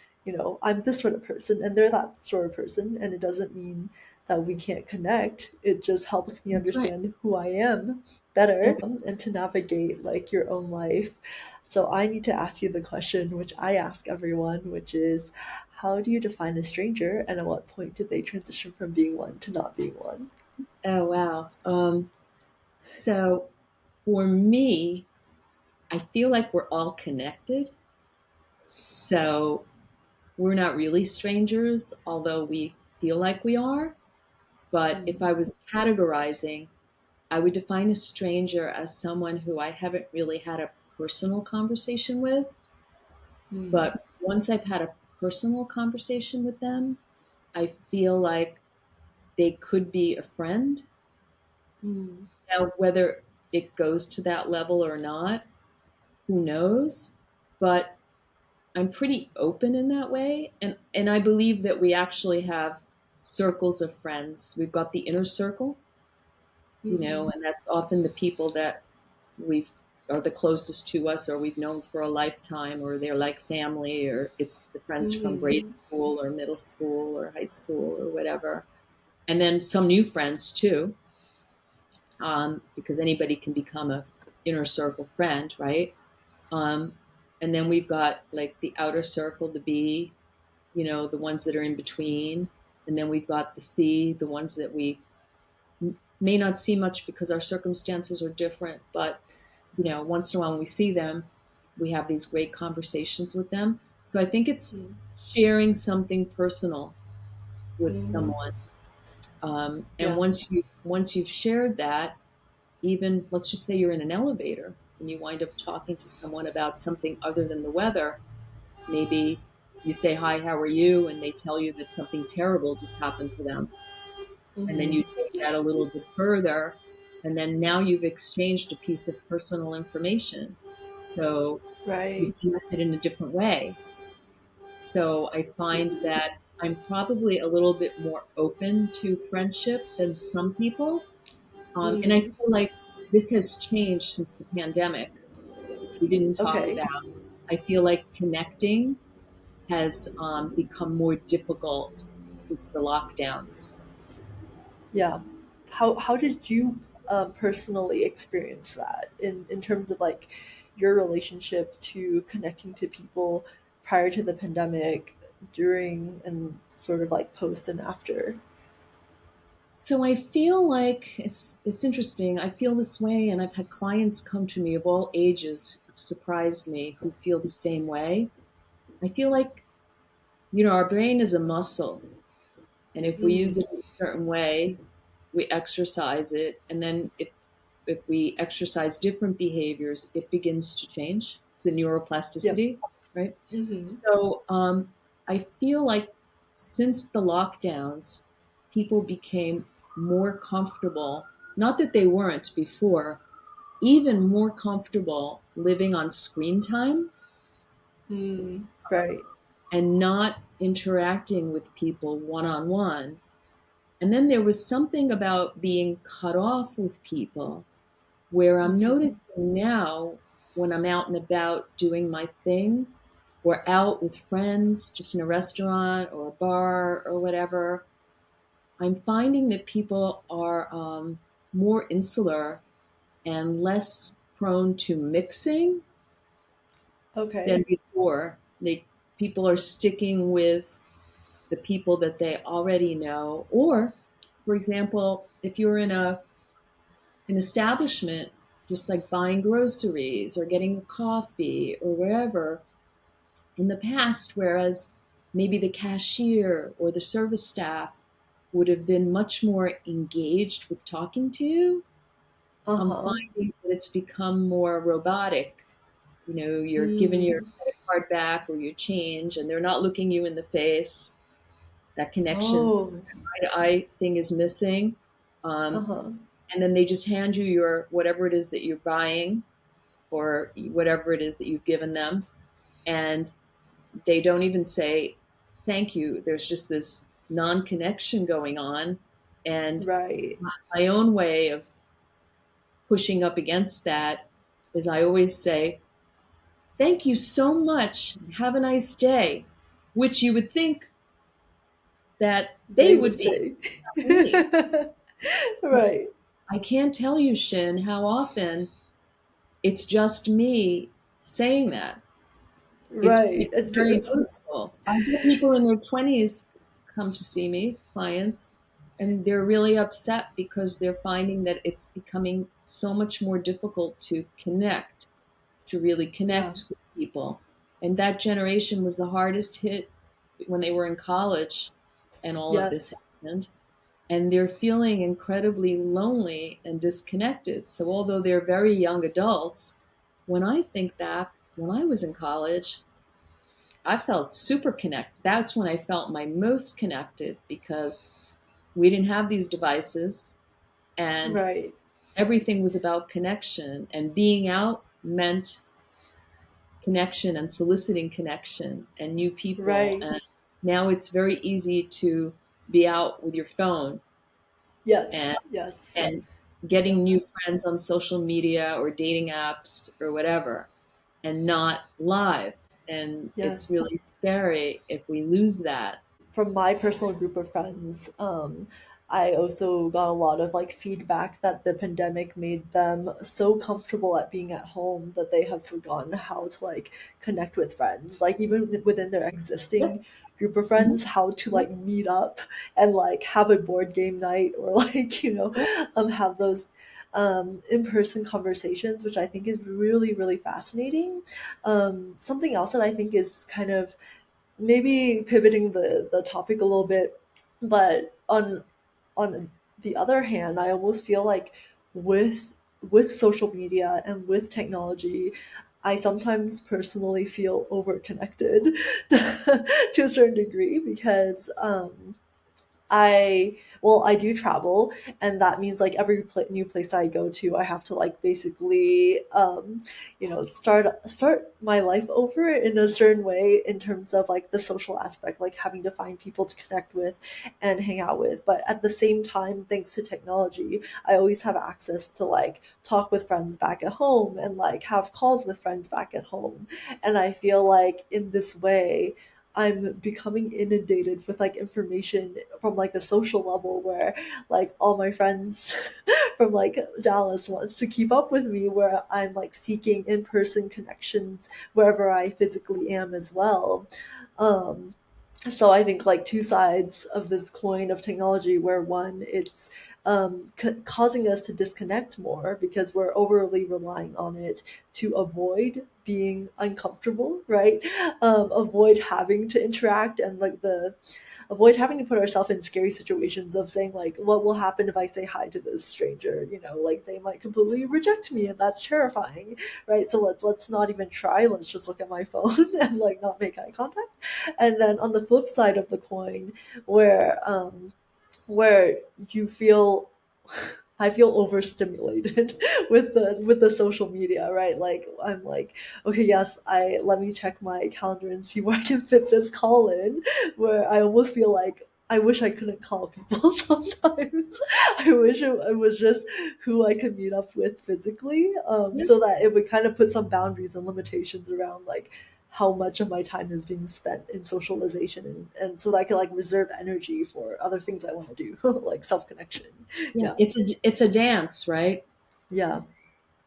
I'm this sort of person and they're that sort of person. And it doesn't mean that we can't connect. It just helps me That's right. understand who I am better That's and to navigate like your own life. So I need to ask you the question which I ask everyone, which is how do you define a stranger and at what point do they transition from being one to not being one? oh wow. So for me, I feel like we're all connected. So we're not really strangers, although we feel like we are. But if Mm, I was categorizing, I would define a stranger as someone who I haven't really had a personal conversation with. mm, But once I've had a personal conversation with them, I feel like they could be a friend. mm, Now, whether it goes to that level or not, who knows? But I'm pretty open in that way. And I believe that we actually have circles of friends. We've got the inner circle, mm-hmm, and that's often the people that we've are the closest to us or we've known for a lifetime or they're like family or it's the friends from grade mm-hmm, school or middle school or high school or whatever. And then some new friends too, because anybody can become a inner circle friend, right? Um, and then we've got like the outer circle, the B, the ones that are in between. And then we've got the C, the ones that we may not see much because our circumstances are different, but once in a while when we see them, we have these great conversations with them. So I think it's sharing something personal with mm-hmm. someone. And Yeah. once you've shared that, even let's just say you're in an elevator and you wind up talking to someone about something other than the weather. Maybe you say, "Hi, how are you?" And they tell you that something terrible just happened to them. And then Mm-hmm. you take that a little bit further. And then now you've exchanged a piece of personal information. So Right. you've connected in a different way. So I find that I'm probably a little bit more open to friendship than some people. And I Mm. feel like this has changed since the pandemic, which we didn't talk Okay. about. I feel like connecting has become more difficult since the lockdowns. Yeah. How did you personally experience that in terms of like your relationship to connecting to people prior to the pandemic, during, and sort of like post and after? So I feel like it's interesting. I feel this way, and I've had clients come to me of all ages, which surprised me, who feel the same way. I feel like our brain is a muscle, and if we use Mm. it in a certain way, we exercise it, and then if we exercise different behaviors, it begins to change. It's the Yep. neuroplasticity, right? Mm-hmm. So I feel like since the lockdowns, people became more comfortable, not that they weren't before, even more comfortable living on screen time Mm. Right. and not interacting with people one on one. And then there was something about being cut off with people where I'm Mm-hmm. noticing now when I'm out and about doing my thing or out with friends, just in a restaurant or a bar or whatever, I'm finding that people are more insular and less prone to mixing than Okay. before. People are sticking with the people that they already know. Or, for example, if you're in an establishment, just like buying groceries or getting a coffee or wherever, in the past, whereas maybe the cashier or the service staff would have been much more engaged with talking to you, I'm Uh-huh. finding that it's become more robotic. You're giving your Mm. credit card back or your change, and they're not looking you in the face. That connection, Oh. eye to eye thing is missing. Um, Uh-huh. and then they just hand you your whatever it is that you're buying or whatever it is that you've given them. And they don't even say thank you. There's just this non connection going on. And Right. my own way of pushing up against that is I always say, thank you so much. Have a nice day, which you would think that they They would would be, say. not me. Right, I can't tell you, Shin, how often it's just me saying that. It's right. very noticeable. I get people in their 20s come to see me, clients, and they're really upset because they're finding that it's becoming so much more difficult to really Yeah. connect with people. And that generation was the hardest hit when they were in college and all of this Yes. happened. And they're feeling incredibly lonely and disconnected. So, although they're very young adults, when I think back, when I was in college, I felt super connected. That's when I felt my most connected because we didn't have these devices and Right. everything was about connection. And being out meant connection and soliciting connection and new people. Right. And now it's very easy to be out with your phone and Yes. Yes. and Yeah. getting new friends on social media or dating apps or whatever and not live. And it's Yes. really scary if we lose that. From my personal group of friends, I also got a lot of like feedback that the pandemic made them so comfortable at being at home that they have forgotten how to like connect with friends. Like even within their Yep. existing group of Mhm. friends, how to Yep. like meet up and like have a board game night or like, Yep. have those in-person conversations, which I think is really, really fascinating. Something else that I think is kind of maybe pivoting the topic a little bit, but on the other hand, I almost feel like with with social media and with technology, I sometimes personally feel overconnected to a certain degree because I do travel, and that means like every new place I go to, I have to like basically start my life over in a certain way in terms of like the social aspect, like having to find people to connect with and hang out with. But at the same time, thanks to technology, I always have access to like talk with friends back at home and like have calls with friends back at home. And I feel like in this way I'm becoming inundated with like information from like a social level where like all my friends from like Dallas wants to keep up with me, where I'm like seeking in-person connections wherever I physically am as well. Um so I think like two sides of this coin of technology, where one, it's causing us to disconnect more because we're overly relying on it to avoid being uncomfortable, right? Avoid having to interact and like the avoid having to put ourselves in scary situations of saying like, what will happen if I say hi to this stranger, like they might completely reject me, and that's terrifying, right? So let's not even try, let's just look at my phone and like not make eye contact. And then on the flip side of the coin, where you feel I feel overstimulated with the social media, right? Like I'm like, okay, yes, I let me check my calendar and see where I can fit this call in, where I almost feel like I wish I couldn't call people sometimes. I wish it was just who I could meet up with physically, Yep. so that it would kind of put some boundaries and limitations around like how much of my time is being spent in socialization, and so that I can like reserve energy for other things I want to do, like self connection. Yeah. Yeah. It's a dance, right? Yeah.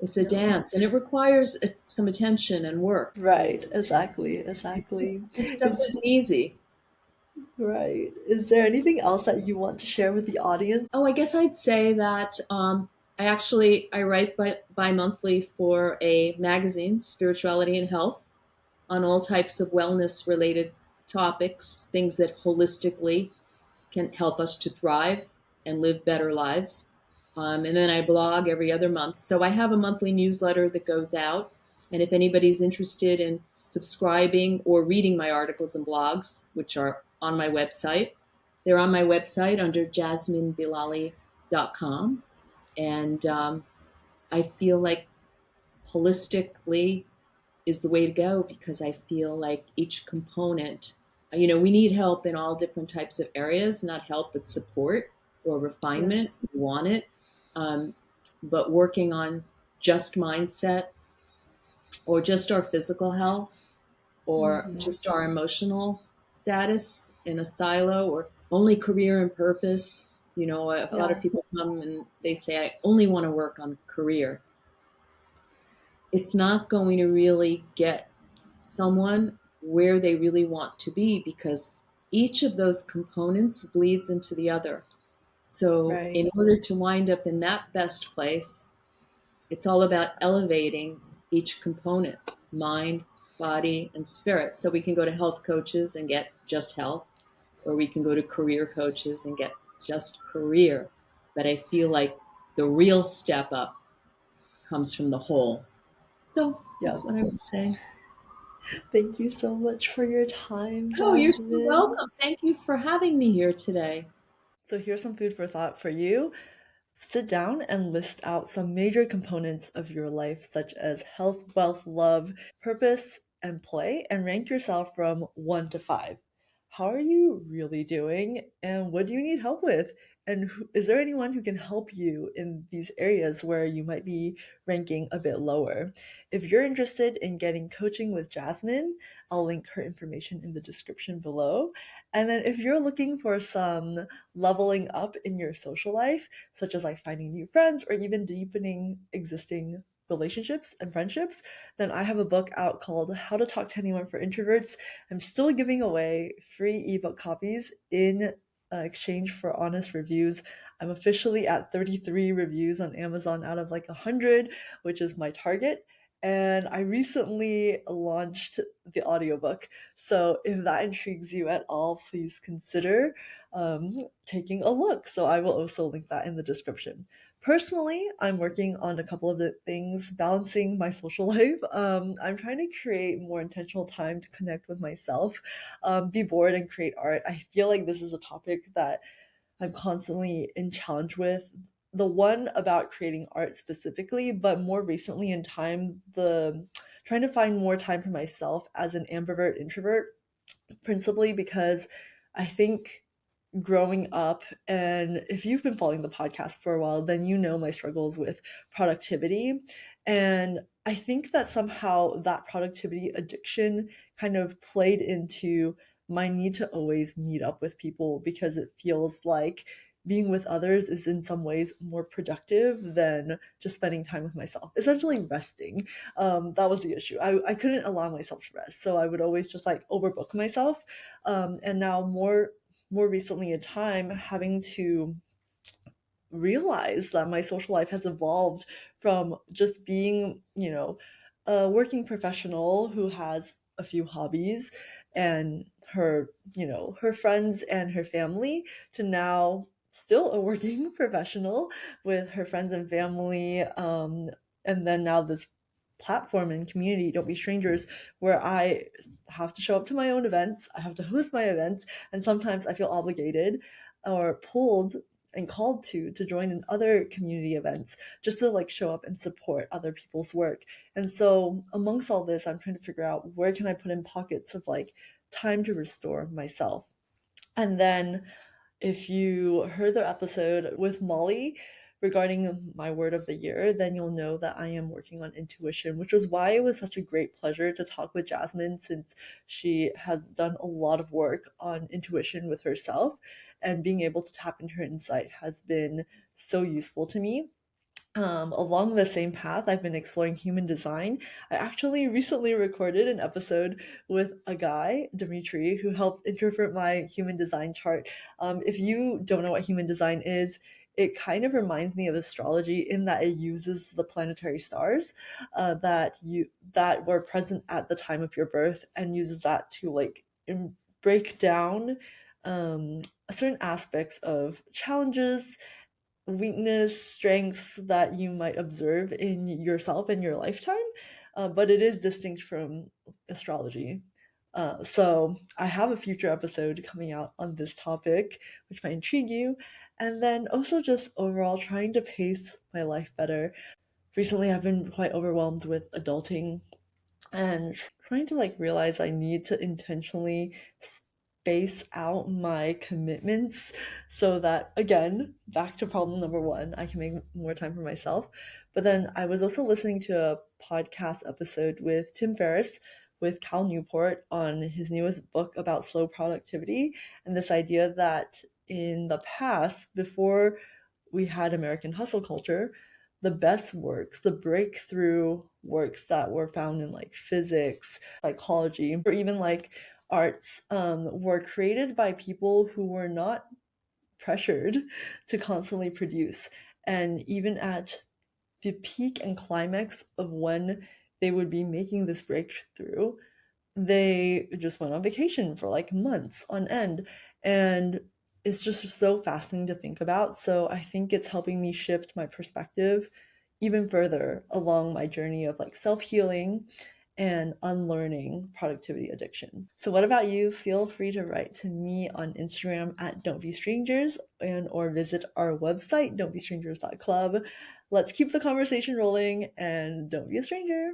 It's a Yeah. dance, and it requires some attention and work. Right. Exactly. Exactly. This stuff Is isn't easy. right. Is there anything else that you want to share with the audience? Oh, I guess I'd say that I write bi-monthly for a magazine, Spirituality and Health, on all types of wellness related topics, things that holistically can help us to thrive and live better lives. And then I blog every other month. So I have a monthly newsletter that goes out. And if anybody's interested in subscribing or reading my articles and blogs, which are on my website, they're on my website under jasminebilali.com. And I feel like holistically is the way to go because I feel like each component, we need help in all different types of areas, not help, but support or refinement. Yes. We want it. Um, but working on just mindset or just our physical health or Hmm. just our emotional status in a silo or only career and purpose. A lot of Yeah, people come and they say, I only want to work on career. It's not going to really get someone where they really want to be because each of those components bleeds into the other. So, right. in order to wind up in that best place, it's all about elevating each component: mind, body, and spirit. So, we can go to health coaches and get just health, or we can go to career coaches and get just career. But I feel like the real step up comes from the whole. So, Yeah. that's what I would say. Thank you so much for your time, Oh, you're so Jasmine. welcome. Thank you for having me here today. So here's some food for thought for you. Sit down and list out some major components of your life, such as health, wealth, love, purpose, and play, and rank yourself from 1 to 5. How are you really doing, and what do you need help with? And is there anyone who can help you in these areas where you might be ranking a bit lower? If you're interested in getting coaching with Jasmine, I'll link her information in the description below. And then if you're looking for some leveling up in your social life, such as like finding new friends or even deepening existing relationships and friendships, then I have a book out called How to Talk to Anyone for Introverts. I'm still giving away free ebook copies in exchange for honest reviews. I'm officially at 33 reviews on Amazon out of like 100, which is my target. And I recently launched the audiobook. So if that intrigues you at all, please consider taking a look. So I will also link that in the description. Personally, I'm working on a couple of the things, balancing my social life. I'm trying to create more intentional time to connect with myself, be bored, and create art. I feel like this is a topic that I'm constantly in challenge with. The one about creating art specifically, but more recently in time, the trying to find more time for myself as an ambivert introvert, principally because I think growing up, and if you've been following the podcast for a while, then you know my struggles with productivity. And I think that somehow that productivity addiction kind of played into my need to always meet up with people because it feels like being with others is in some ways more productive than just spending time with myself, essentially resting. That was the issue. I couldn't allow myself to rest, so I would always just like overbook myself. And now more recently in time, having to realize that my social life has evolved from just being, a working professional who has a few hobbies and her friends and her family, to now still a working professional with her friends and family. And then now this platform and community, Don't Be Strangers, where I have to show up to my own events, I have to host my events, and sometimes I feel obligated or pulled and called to join in other community events just to like show up and support other people's work. And so amongst all this, I'm trying to figure out where can I put in pockets of like time to restore myself. And then if you heard the episode with Molly regarding my word of the year, then you'll know that I am working on intuition, which was why it was such a great pleasure to talk with Jasmine, since she has done a lot of work on intuition with herself, and being able to tap into her insight has been so useful to me. Along the same path, I've been exploring human design. I actually recently recorded an episode with a guy, Dimitri, who helped interpret my human design chart. If you don't know what human design is, it kind of reminds me of astrology in that it uses the planetary stars that were present at the time of your birth, and uses that to like break down um, certain aspects of challenges, weakness, strength that you might observe in yourself in your lifetime, but it is distinct from astrology. So I have a future episode coming out on this topic, which might intrigue you, and then also just overall trying to pace my life better. Recently, I've been quite overwhelmed with adulting and trying to like realize I need to intentionally space out my commitments so that, again, back to problem number one, I can make more time for myself. But then I was also listening to a podcast episode with Tim Ferriss with Cal Newport on his newest book about slow productivity, and this idea that in the past, before we had American hustle culture, the best works, the breakthrough works that were found in like physics, psychology, or even like arts, were created by people who were not pressured to constantly produce. And even at the peak and climax of when they would be making this breakthrough, they just went on vacation for like months on end. And it's just so fascinating to think about. So I think it's helping me shift my perspective even further along my journey of like self healing and unlearning productivity addiction. So what about you? Feel free to write to me on Instagram at Don't Be Strangers and or visit our website, don'tbestrangers.club. Let's keep the conversation rolling and don't be a stranger.